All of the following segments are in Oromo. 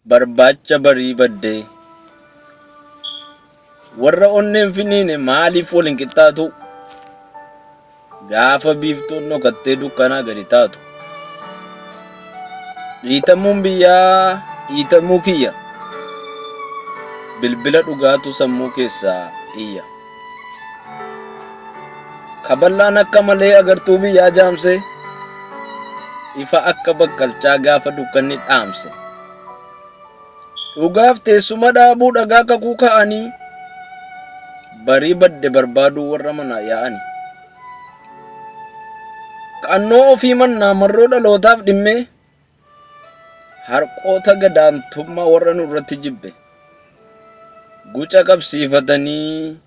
Barbaacha Barii Baddee warra onneen finiine maaliif waliin qixxaatu gaafa biiftuun dhokattee dukkanaa gadi taatu dhiitamuun biyyaa dhiitamuu kiyya bilbila dhugaatu sammuu keessaa iyya kaballaan akka malee agartuu biyyaa jaamse ifa akka bakkalchaa gaafa dukkanni dhaamse dhugaaf teessuma dhaabuu dhagaa kakuu ka'anii barii badde barbaaduu warra manaa yaa'ani qannoo ofii mannaa marroo dhalootaaf dhimme harqoota gadaantummaa warra nurratti jibbe guca qabsiifatanii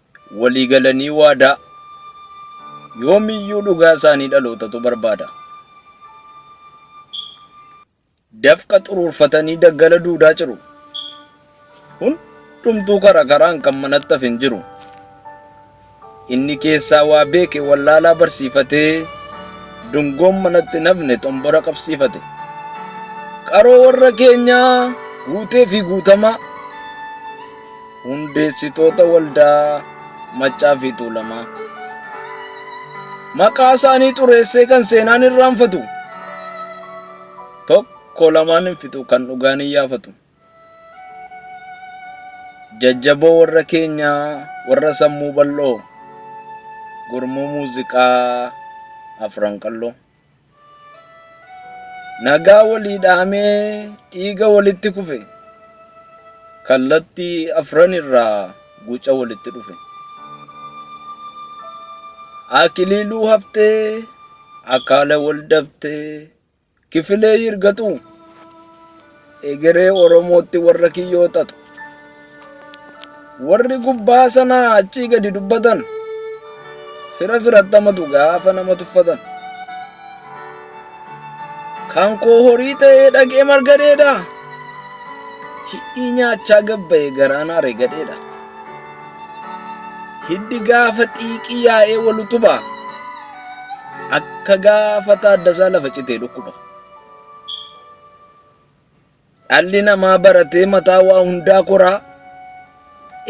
walii galanii waadaa yoomiyyuu dhugaa isaanii dhalootatu barbaada dafqa xuruurfatanii daggala duudaa ciru hundumtuu karaan kan manatti hafin jiru inni keessaa waa beeke wallaalaa barsiifatee dungoon manatti nafne xombora qabsiifate qaroo warra keenyaa guutee fi guutamaa hundeessitoota waldaa Maccaa fi Tuulamaa maqaa isaanii xureessee kan seenaan irraanfatu tokko lamaan hin fixu kan dhugaan hin yaafatu jajjaboo warra keenyaa warra sammuu bal'oo gurmuu muuziqaa afran qalloo nagaa walii dhaamee dhiiga walitti kufe kallattii afran irraa guca walitti dhufe akiliiluu haftee akaala wal dabtee kifilee yirgatu egeree oromootti warra kiyyootatu warri gubbaa sanaa achii gadi dubbatan firattamatu gaafa nama tuffatan kan koo horii ta'ee dhaqee margadeedha hidhii nyaachaa gabba'e garaan aare gadheedha hiddi gaafa xiiqii yaa'ee wal utuba akka gaafa taaddasaa lafa citee dhukkuba dhalli namaa baratee mataa waa hundaa koraa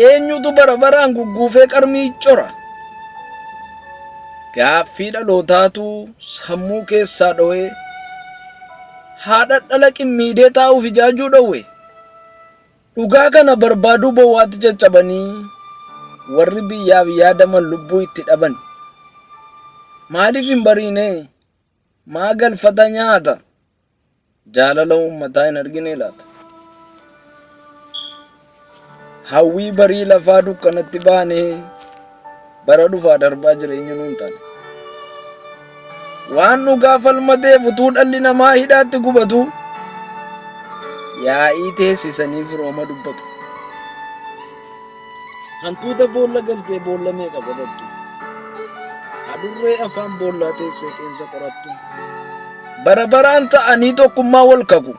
eenyutu baraan gugguufee qarmii cora gaaffii dhalootaatu sammuu keessaa dho'ee haadha dhala qimmiidee taa'uuf ijaajuu dhowwe dhugaa kana barbaaduu bowwaatti caccabanii warri biyyaaf yaadaman lubbuu itti dhaban maaliif hin bariine maa galfata nyaata jaalala uummataa hin argine laata hawwii barii lafaa dukkanatti baanee bara dhufaa darbaa jireenya nuun taane waan dhugaa falmateef utuu dhalli namaa hidhaatti gubatu yaa'ii teessisanii firooma dubbatu hantuuta boolla galtee boolla meeqa qotattu adurree afaan boollaa teessee qeensa qorattu baraan ta'anii tokkummaa wal kaku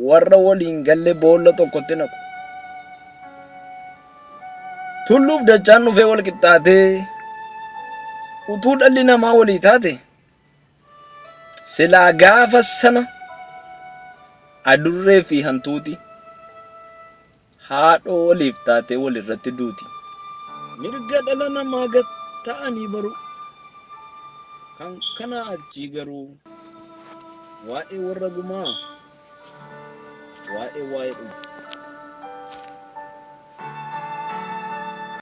warra waliin galle boolla tokkotti naqu tulluuf dachaan dhufee wal qixxaatee utuu dhalli namaa walii taate silaa gaafa sana adurree fi hantuuti haadhoo waliif taatee walirratti duuti mirga dhala namaa gad ta'anii baru kan kana achii garuu waa'ee warra gumaa waa'ee dhuma